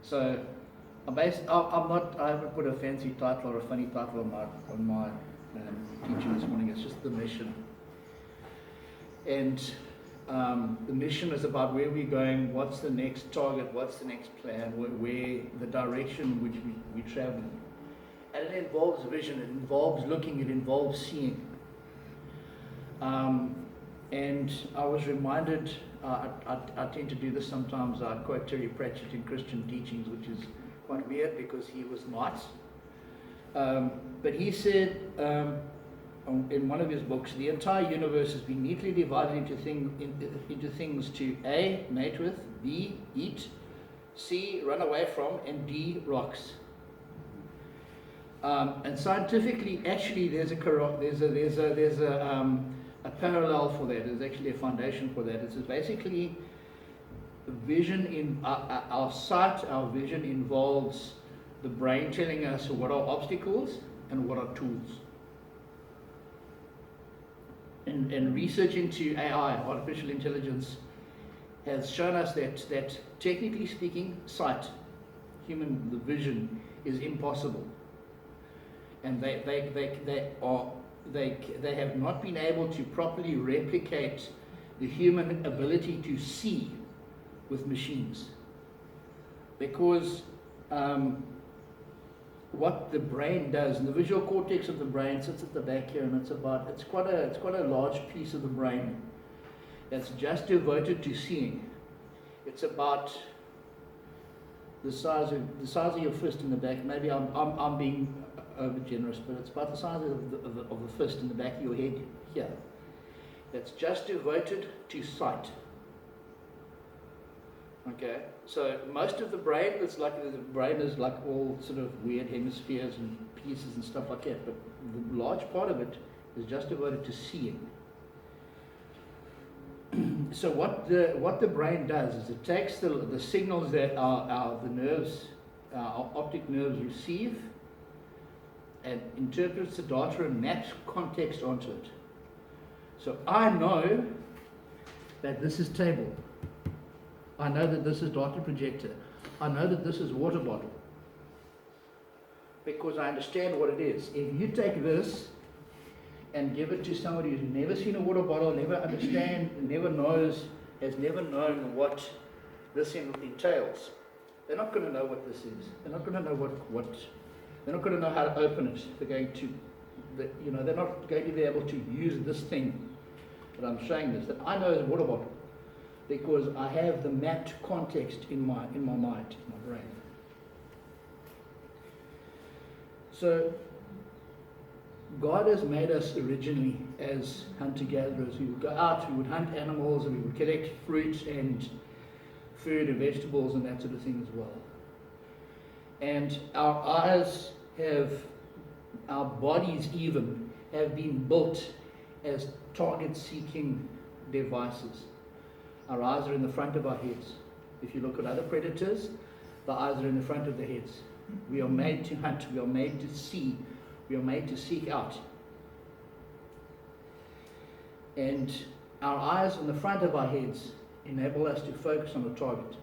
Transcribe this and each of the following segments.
So I haven't put a fancy title or a funny title on my teaching this morning. It's just the mission. And the mission is about where we're going, what's the next target, what's the next plan, where the direction in which we're traveling. And it involves vision, it involves looking, it involves seeing. And I was reminded, I tend to do this sometimes, I quote Terry Pratchett in Christian Teachings, which is quite weird because he was not. But he said in one of his books, the entire universe has been neatly divided into things to A, mate with, B, eat, C, run away from, and D, rocks. And scientifically, actually, there's a parallel for that. There's actually a foundation for that. It's basically vision in our sight. Our vision involves the brain telling us what are obstacles and what are tools. And research into AI, artificial intelligence, has shown us that technically speaking, sight, the vision, is impossible. And they have not been able to properly replicate the human ability to see with machines, because what the brain does, and the visual cortex of the brain sits at the back here, and it's quite a large piece of the brain that's just devoted to seeing. It's about the size of your fist in the back. Maybe I'm being over generous, but it's about the size of the fist in the back of your head here. That's just devoted to sight. Okay, so most of the brain is like all sort of weird hemispheres and pieces and stuff like that, but the large part of it is just devoted to seeing. So what the brain does is it takes the signals that our optic nerves receive, and interprets the data and maps context onto it. So I know that this is table. I know that this is data projector. I know that this is water bottle, because I understand what it is. If you take this and give it to somebody who's never seen a water bottle, has never known what this entails, they're not going to know what this is. They're not going to know they're not going to know how to open it. They're not going to be able to use this thing that I'm showing this, that I know is a water bottle, because I have the mapped context in my mind, in my brain. So God has made us originally as hunter-gatherers. We would go out, we would hunt animals, and we would collect fruit and food and vegetables and that sort of thing as well. And our eyes our bodies even, have been built as target-seeking devices. Our eyes are in the front of our heads. If you look at other predators, the eyes are in the front of their heads. We are made to hunt, we are made to see, we are made to seek out. And our eyes in the front of our heads enable us to focus on a target.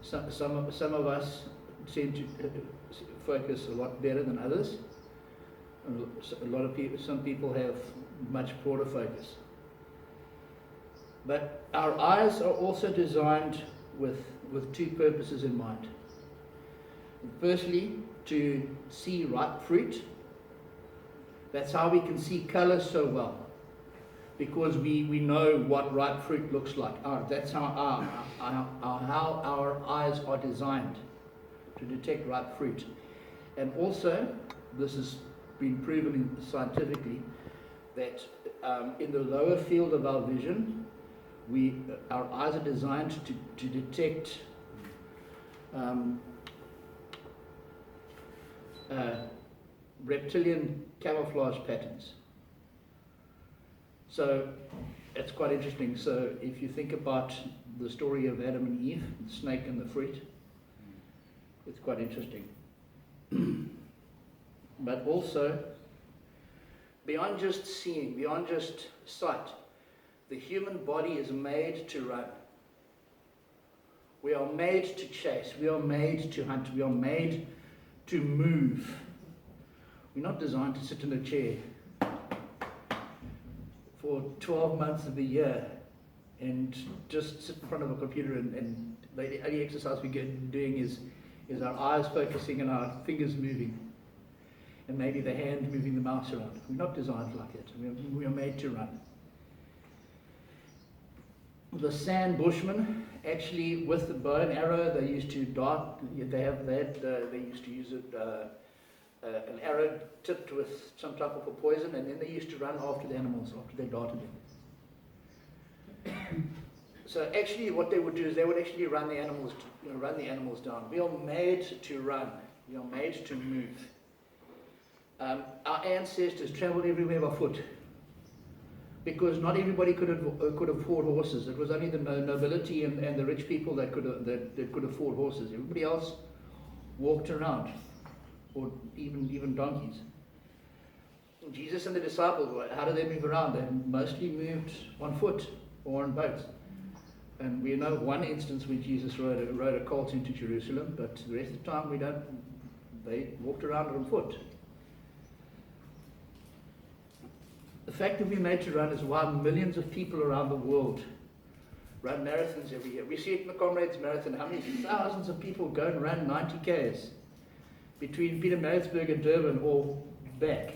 Some of us seem to focus a lot better than others. Some people have much broader focus. But our eyes are also designed with two purposes in mind. Firstly, to see ripe fruit. That's how we can see color so well, because we know what ripe fruit looks like. That's how our eyes are designed to detect ripe fruit. And also, this has been proven scientifically, that in the lower field of our vision, our eyes are designed to detect reptilian camouflage patterns. So it's quite interesting. So if you think about the story of Adam and Eve, the snake and the fruit, it's quite interesting. But also, beyond just seeing, beyond just sight, the human body is made to run. We are made to chase. We are made to hunt. We are made to move. We're not designed to sit in a chair for 12 months of the year and just sit in front of a computer and the only exercise we get doing is our eyes focusing and our fingers moving and maybe the hand moving the mouse around. We're not designed like that. We are made to run. The San Bushmen, actually with the bow and arrow, they used to dart. They used to use an arrow tipped with some type of a poison, and then they used to run after the animals after they darted them. So actually, what they would do is they would actually run the animals down. We are made to run. We are made to move. Our ancestors travelled everywhere by foot, because not everybody could afford horses. It was only the nobility and the rich people that could afford horses. Everybody else walked around, or even donkeys. Jesus and the disciples, how did they move around? They mostly moved on foot or on boats. And we know one instance where Jesus rode a colt into Jerusalem, but the rest of the time they walked around on foot. The fact that we're made to run is why millions of people around the world run marathons every year. We see it in the Comrades Marathon, how many thousands of people go and run 90 Ks between Pietermaritzburg and Durban or back.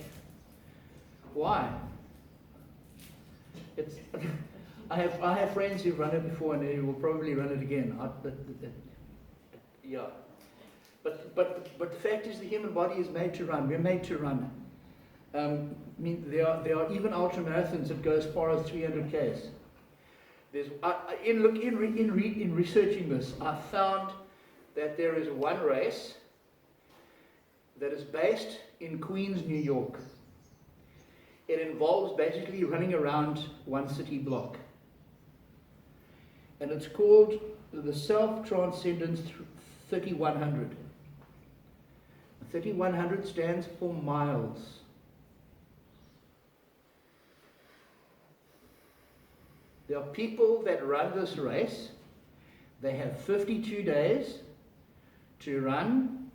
Why? I have friends who've run it before and they will probably run it again. Yeah. But the fact is the human body is made to run. We're made to run. There are even ultra marathons that go as far as 300 Ks. In researching this, I found that there is one race that is based in Queens, New York. It involves basically running around one city block. And it's called the Self-Transcendence 3100. 3100 stands for miles. There are people that run this race. They have 52 days to run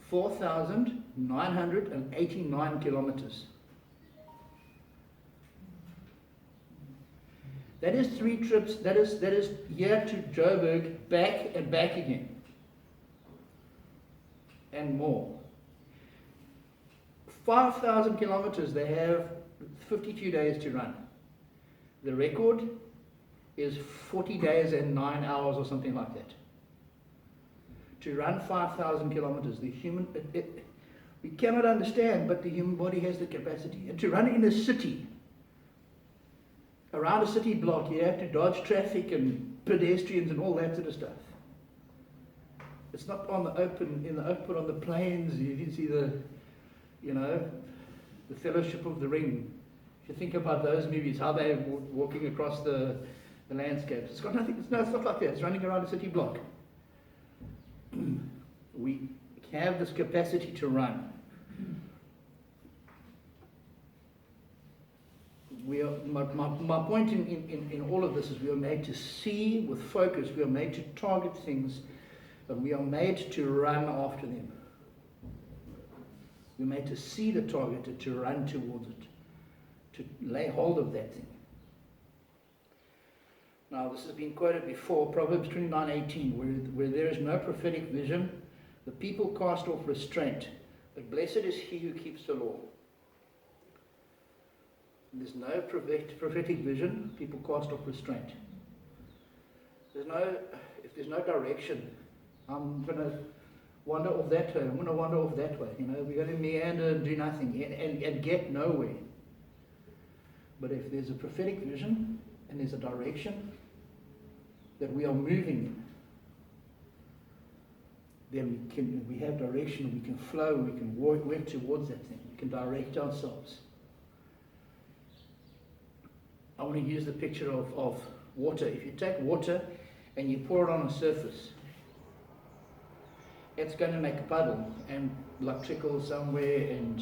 4,989 kilometers. That is 3 trips. That is here to Joburg, back and back again, and more. 5,000 kilometers. They have 52 days to run. The record is 40 days and 9 hours or something like that. To run 5,000 kilometers, we cannot understand, but the human body has the capacity. And to run in a city, around a city block, you have to dodge traffic and pedestrians and all that sort of stuff. It's not in the open on the plains. You can see the Fellowship of the Ring. If you think about those movies, how they're walking across the landscapes. It's got nothing. It's not like that. It's running around a city block. We have this capacity to run. My point in all of this is we are made to see with focus. We are made to target things, and we are made to run after them. We're made to see the target, to run towards it, to lay hold of that thing. Now, this has been quoted before, Proverbs 29:18, where there is no prophetic vision, the people cast off restraint, but blessed is he who keeps the law. There's no prophetic vision, people cast off restraint. If there's no direction, I'm going to wander off that way, I'm going to wander off that way. We're going to meander and do nothing and get nowhere. But if there's a prophetic vision and there's a direction that we are moving in, then we have direction, we can flow, we can work towards that thing, we can direct ourselves. I want to use the picture of water. If you take water and you pour it on a surface, it's going to make a puddle and trickle somewhere, and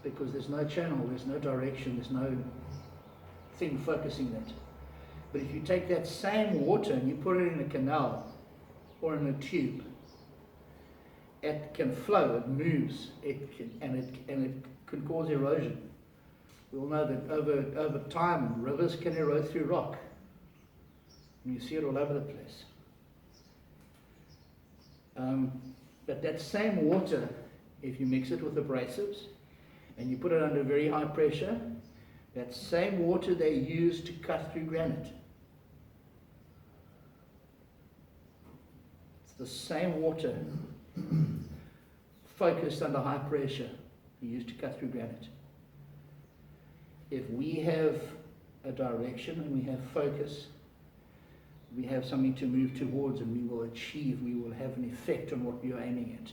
because there's no channel, there's no direction, there's no thing focusing that. But if you take that same water and you put it in a canal or in a tube, it can flow, it moves, and it can cause erosion. We all know that over time, rivers can erode through rock. And you see it all over the place. But that same water, if you mix it with abrasives and you put it under very high pressure, that same water they use to cut through granite. It's the same water focused under high pressure used to cut through granite. If we have a direction and we have focus, we have something to move towards, and we will achieve, we will have an effect on what we are aiming at.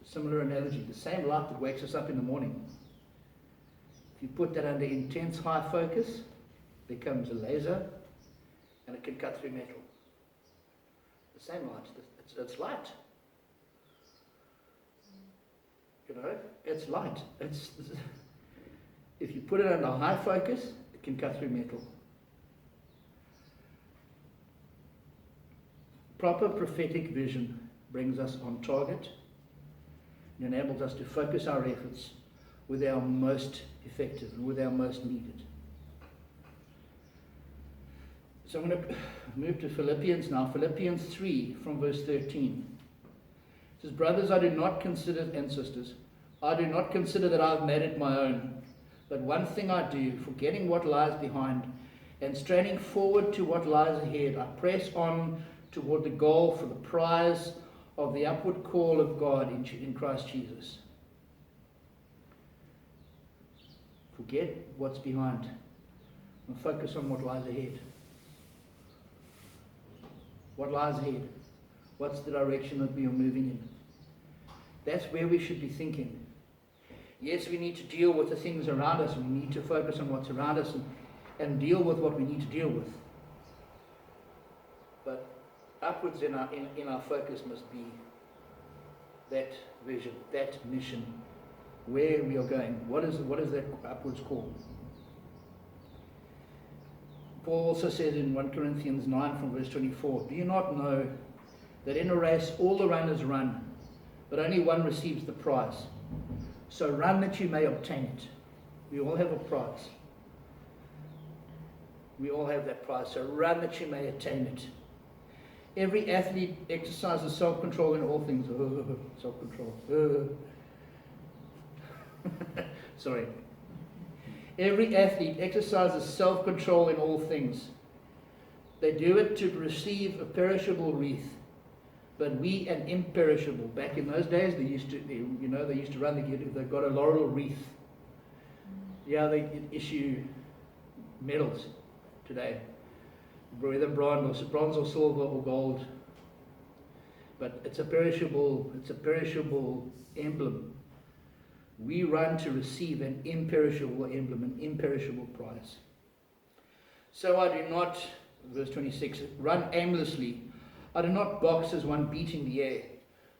Similar analogy, the same light that wakes us up in the morning, if you put that under intense high focus, it becomes a laser and it can cut through metal. The same light, it's light. You know, it's light. If you put it under high focus, it can cut through metal. Proper prophetic vision brings us on target and enables us to focus our efforts where they are most effective and where they are most needed. So I'm going to move to Philippians now. Philippians 3 from verse 13. It says, brothers, I do not consider, and sisters, I do not consider that I have made it my own. But one thing I do, forgetting what lies behind and straining forward to what lies ahead, I press on toward the goal for the prize of the upward call of God in Christ Jesus. Forget what's behind and focus on what lies ahead. What lies ahead? What's the direction that we are moving in? That's where we should be thinking. Yes, we need to deal with the things around us, and we need to focus on what's around us and deal with what we need to deal with. But upwards in our focus must be that vision, that mission, where we are going. What is that upwards call? Paul also says in 1 Corinthians 9 from verse 24, do you not know that in a race all the runners run, but only one receives the prize? So run that you may obtain it. We all have a prize. We all have that prize. So run that you may attain it. Every athlete exercises self-control in all things. Self-control. Sorry. Every athlete exercises self-control in all things. They do it to receive a perishable wreath, but we an imperishable. Back in those days, they used to run. They got a laurel wreath. Yeah, they issue medals today, whether bronze or silver or gold. But it's a perishable emblem. We run to receive an imperishable emblem, an imperishable prize. So I do not, verse 26, run aimlessly. I do not box as one beating the air,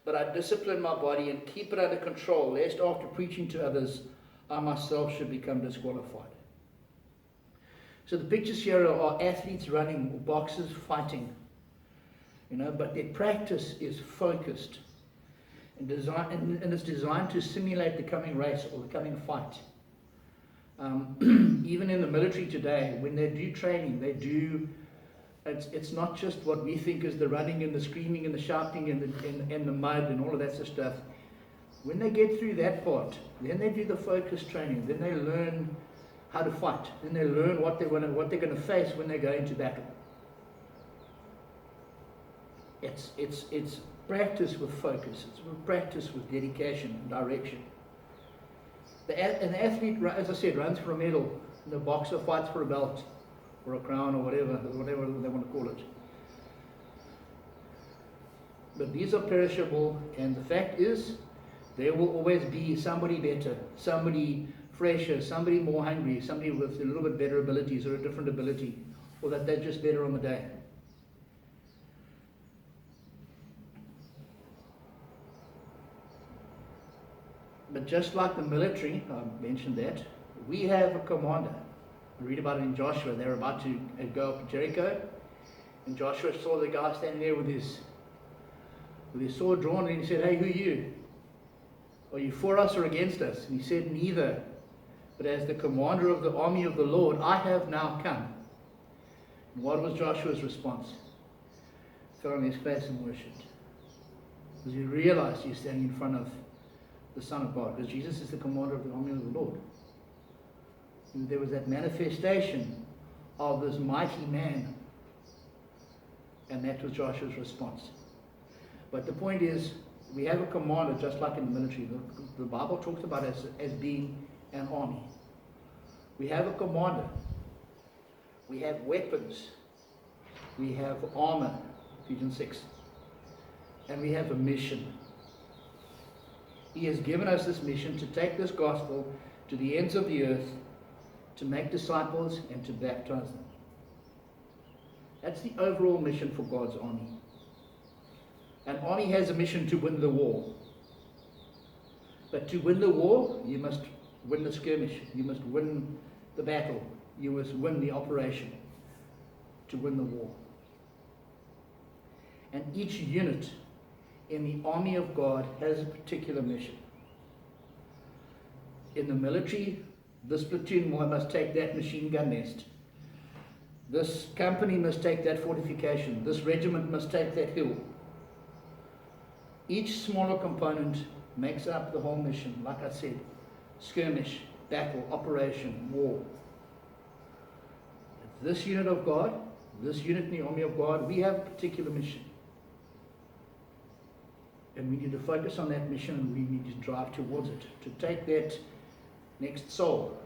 but I discipline my body and keep it under control, lest after preaching to others, I myself should become disqualified. So the pictures here are athletes running, or boxers fighting, but their practice is focused and it's designed to simulate the coming race or the coming fight. Even in the military today, when they do training, it's not just what we think is the running and the screaming and the shouting and the mud and all of that sort of stuff. When they get through that part, then they do the focus training. Then they learn how to fight. Then they learn what they're going to face when they go into battle. It's practice with focus. It's practice with dedication and direction. An athlete, as I said, runs for a medal. The boxer fights for a belt or a crown or whatever they want to call it. But these are perishable, and the fact is, there will always be somebody better, somebody fresher, somebody more hungry, somebody with a little bit better abilities or a different ability, or that they're just better on the day. But just like the military, I mentioned that, we have a commander. We read about it in Joshua. They're about to go up to Jericho, and Joshua saw the guy standing there with his sword drawn, and he said, "Hey, who are you? Are you for us or against us?" And he said, "Neither. But as the commander of the army of the Lord, I have now come." And what was Joshua's response? Fell on his face and worshipped. Because he realized he's standing in front of the Son of God. Because Jesus is the commander of the army of the Lord. And there was that manifestation of this mighty man. And that was Joshua's response. But the point is, we have a commander just like in the military. The Bible talks about it as being an army. We have a commander. We have weapons. We have armor, Ephesians 6. And we have a mission. He has given us this mission to take this gospel to the ends of the earth, to make disciples and to baptize them. That's the overall mission for God's army. An army has a mission to win the war. But to win the war, you must win the skirmish. You must win the battle. You must win the operation to win the war. And each unit in the army of God has a particular mission. In the military, this platoon must take that machine gun nest. This company must take that fortification. This regiment must take that hill. Each smaller component makes up the whole mission. Like I said, skirmish, battle, operation, war. This unit of God, this unit in the army of God, we have a particular mission. And we need to focus on that mission, and we need to drive towards it. To take that next soul,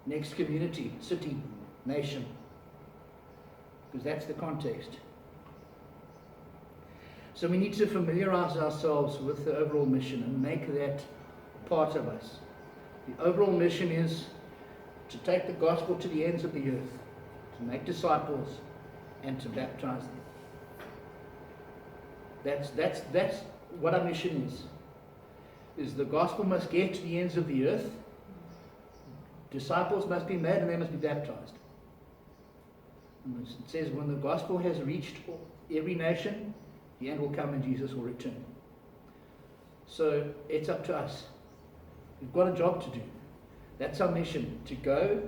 next community, city, nation. Because that's the context. So we need to familiarize ourselves with the overall mission and make that part of us. The overall mission is to take the gospel to the ends of the earth, to make disciples, and to baptize them. That's what our mission is the gospel must get to the ends of the earth, disciples must be made, and they must be baptized. And it says when the gospel has reached every nation, the end will come and Jesus will return. So it's up to us. We've got a job to do. That's our mission, to go,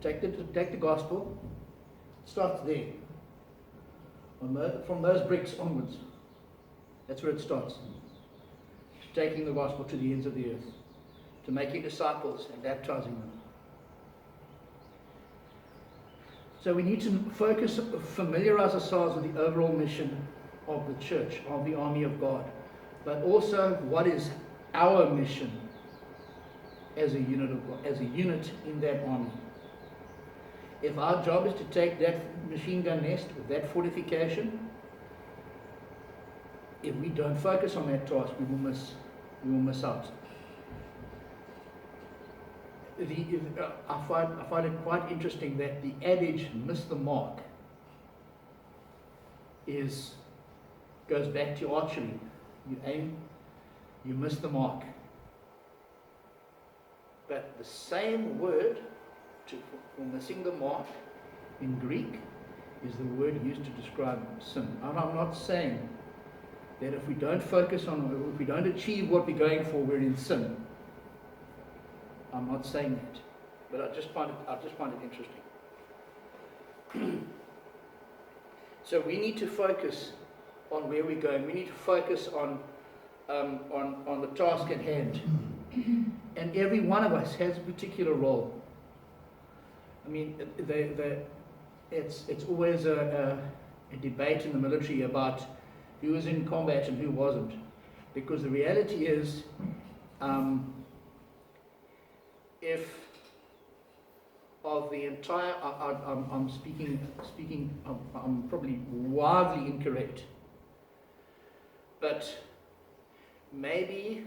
take the gospel, start there. From those bricks onwards. That's where it starts. Taking the gospel to the ends of the earth. To making disciples and baptizing them. So we need to familiarize ourselves with the overall mission of the church, of the army of God. But also, what is our mission as a unit of God, as a unit in that army? If our job is to take that machine gun nest with that fortification, if we don't focus on that task, we will miss out. I find it quite interesting that the adage "miss the mark" goes back to archery. You aim, you miss the mark. But the same word for missing the mark in Greek is the word used to describe sin. And I'm not saying that if we don't focus on, if we don't achieve what we're going for, we're in sin. I'm not saying that, but I just find it interesting. So we need to focus on where we're going. We need to focus on the task at hand, and every one of us has a particular role. I mean, it's always a debate in the military about who was in combat and who wasn't, because the reality is, if of the entire, I'm speaking, I'm probably wildly incorrect, but maybe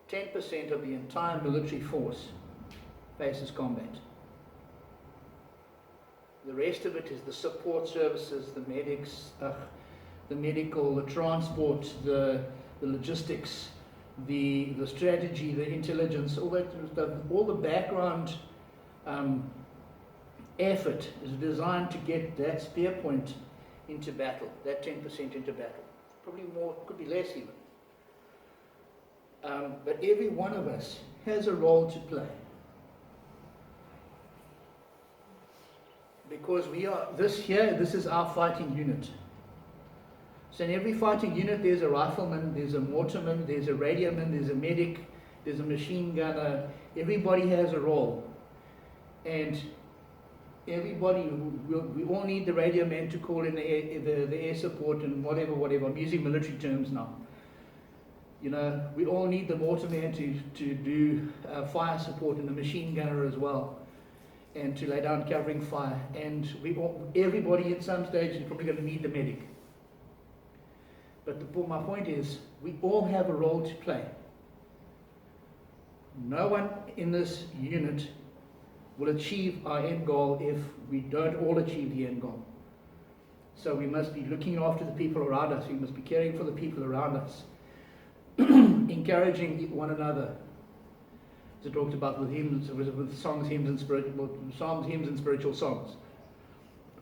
10% of the entire military force faces combat. The rest of it is the support services, the medics, the medical, the transport, the logistics, the strategy, the intelligence, all that stuff, all the background effort is designed to get that spear point into battle, that 10% into battle. Probably more, could be less even. But every one of us has a role to play. Because this is our fighting unit. So in every fighting unit there's a rifleman, there's a mortarman, there's a radioman, there's a medic, there's a machine gunner. Everybody has a role. And everybody, we all need the radio man to call in the air support and whatever. I'm using military terms now. We all need the mortarman to do fire support, and the machine gunner as well, and to lay down covering fire. And everybody at some stage is probably going to need the medic. But my point is, we all have a role to play. No one in this unit will achieve our end goal if we don't all achieve the end goal. So we must be looking after the people around us. We must be caring for the people around us. Encouraging one another. As I talked about with hymns, with songs, hymns, and psalms, hymns, and spiritual songs.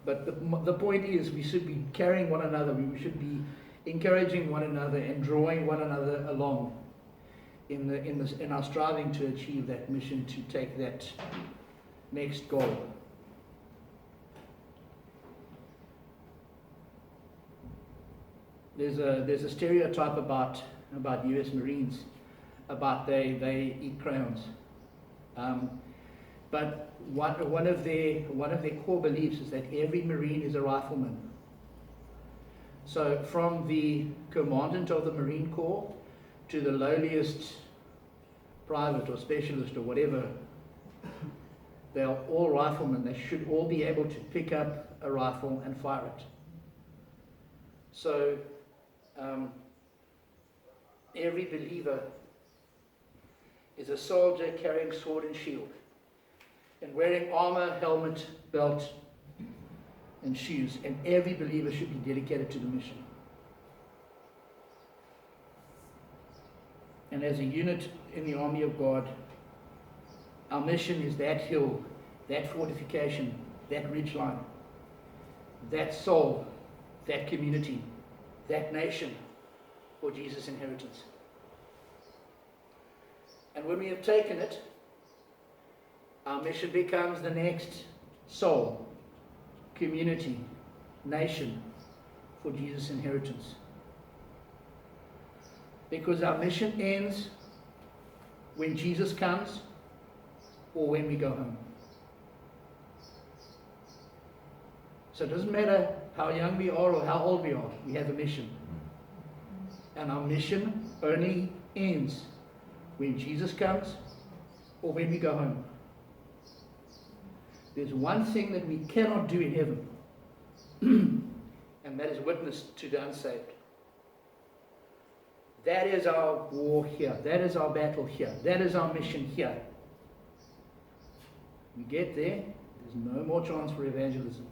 But the point is, we should be carrying one another. We should be encouraging one another and drawing one another along in our striving to achieve that mission, to take that next goal. There's a stereotype about U.S. Marines, about they eat crayons. But one of their core beliefs is that every Marine is a rifleman. So from the commandant of the Marine Corps to the lowliest private or specialist or whatever, they are all riflemen. They should all be able to pick up a rifle and fire it. So every believer is a soldier carrying sword and shield, and wearing armor, helmet, belt, and shoes. And every believer should be dedicated to the mission. And as a unit in the army of God, our mission is that hill, that fortification, that ridgeline, that soul, that community, that nation for Jesus' inheritance. And when we have taken it, our mission becomes the next soul, community, nation for Jesus' inheritance. Because our mission ends when Jesus comes or when we go home. So it doesn't matter how young we are or how old we are, we have a mission. And our mission only ends when Jesus comes or when we go home. There's one thing that we cannot do in heaven, and that is witness to the unsaved. That is our war here. That is our battle here. That is our mission here. We get there, there's no more chance for evangelism.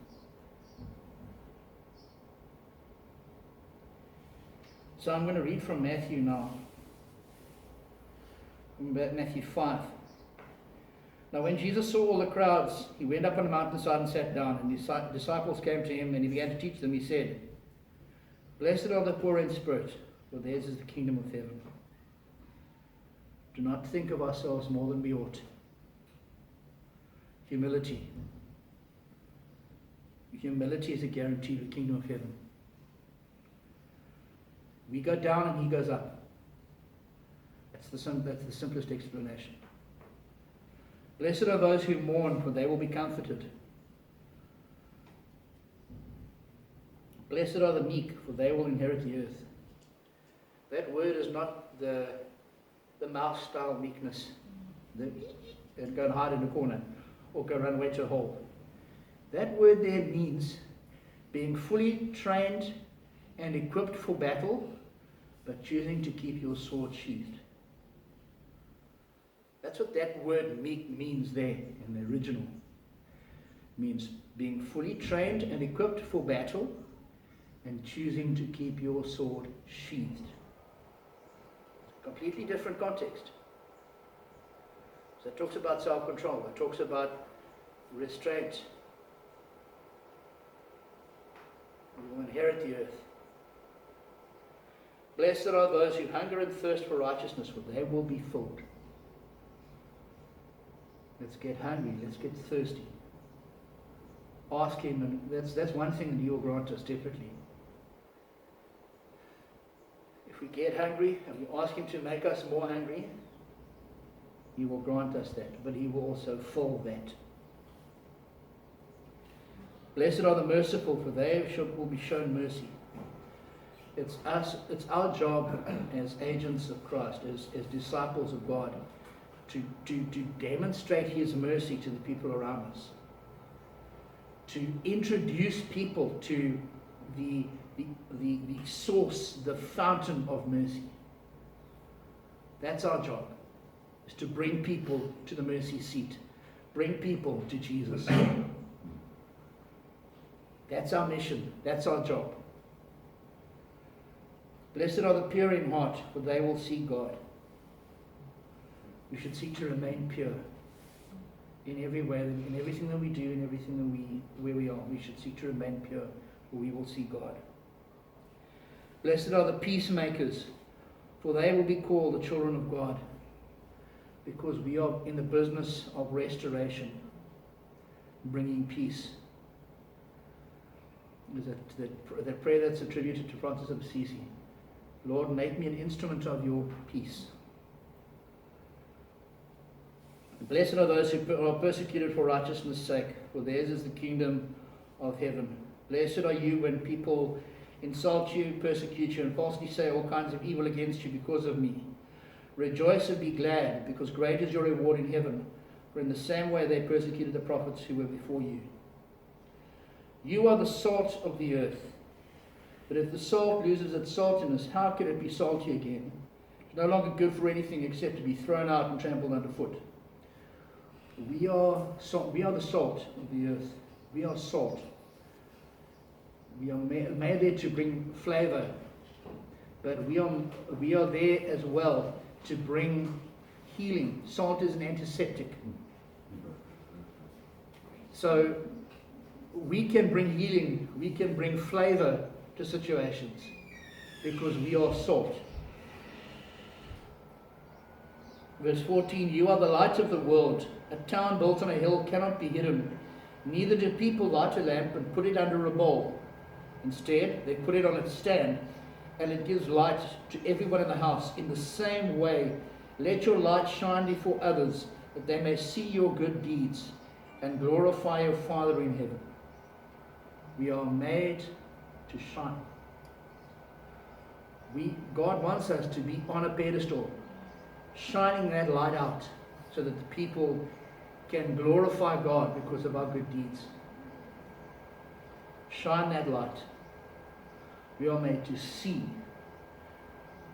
So I'm going to read from Matthew now. Matthew 5. Now when Jesus saw all the crowds, he went up on the mountainside and sat down, and his disciples came to him, and he began to teach them. He said, "Blessed are the poor in spirit, for theirs is the kingdom of heaven. Do not think of ourselves more than we ought." Humility. Humility is a guarantee of the kingdom of heaven. We go down and he goes up. That's the simplest explanation. Blessed are those who mourn, for they will be comforted. Blessed are the meek, for they will inherit the earth. That word is not the mouse-style meekness, and go and hide in a corner, or go run away to a hole. That word there means being fully trained and equipped for battle, but choosing to keep your sword sheathed. That's what that word meek means there in the original. It means being fully trained and equipped for battle and choosing to keep your sword sheathed. Completely different context. So it talks about self-control. It talks about restraint. We will inherit the earth. Blessed are those who hunger and thirst for righteousness, for they will be filled. Let's get hungry. Let's get thirsty. Ask Him, and that's one thing that He will grant us, definitely. If we get hungry and we ask Him to make us more hungry, He will grant us that, but He will also fill that. Blessed are the merciful, for they will be shown mercy. It's our job as agents of Christ, as disciples of God, to demonstrate His mercy to the people around us. To introduce people to the source, the fountain of mercy. That's our job, is to bring people to the mercy seat. Bring people to Jesus. That's our mission. That's our job. Blessed are the pure in heart, for they will see God. We should seek to remain pure in every way, in everything that we do, in everything that where we are. We should seek to remain pure, for we will see God. Blessed are the peacemakers, for they will be called the children of God, because we are in the business of restoration, bringing peace. There's that prayer that's attributed to Francis of Assisi. Lord, make me an instrument of your peace. Blessed are those who are persecuted for righteousness' sake, for theirs is the kingdom of heaven. Blessed are you when people insult you, persecute you, and falsely say all kinds of evil against you because of me. Rejoice and be glad, because great is your reward in heaven, for in the same way they persecuted the prophets who were before you. You are the salt of the earth. But if the salt loses its saltiness, how can it be salty again? It's no longer good for anything except to be thrown out and trampled underfoot. We are the salt of the earth. We are salt. We are made there to bring flavor, but we are there as well to bring healing. Salt is an antiseptic. So we can bring healing, we can bring flavor to situations because we are salt. Verse 14, you are the light of the world. A town built on a hill cannot be hidden. Neither do people light a lamp and put it under a bowl. Instead, they put it on its stand, and it gives light to everyone in the house. In the same way, let your light shine before others, that they may see your good deeds and glorify your Father in heaven. We are made to shine. God wants us to be on a pedestal, shining that light out so that the people can glorify God because of our good deeds. Shine that light. We are made to see.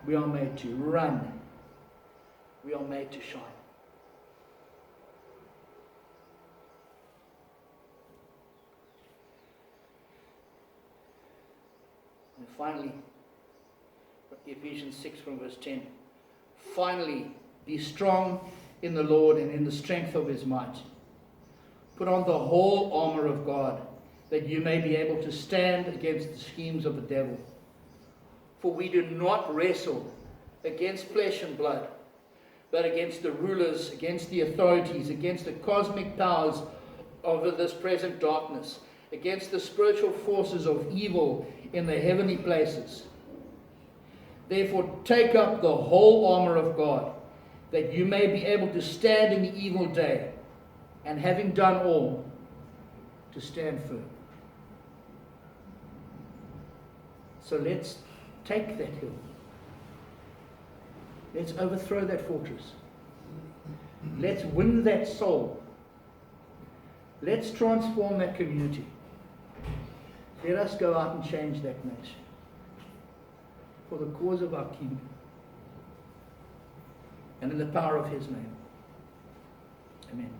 We are made to run. We are made to shine. And finally, Ephesians 6 from verse 10. Finally, be strong in the Lord and in the strength of His might. Put on the whole armor of God, that you may be able to stand against the schemes of the devil. For we do not wrestle against flesh and blood, but against the rulers, against the authorities, against the cosmic powers of this present darkness, against the spiritual forces of evil in the heavenly places. Therefore, take up the whole armor of God, that you may be able to stand in the evil day, and having done all, to stand firm. So let's take that hill. Let's overthrow that fortress. Let's win that soul. Let's transform that community. Let us go out and change that nation for the cause of our King and in the power of His name. Amen.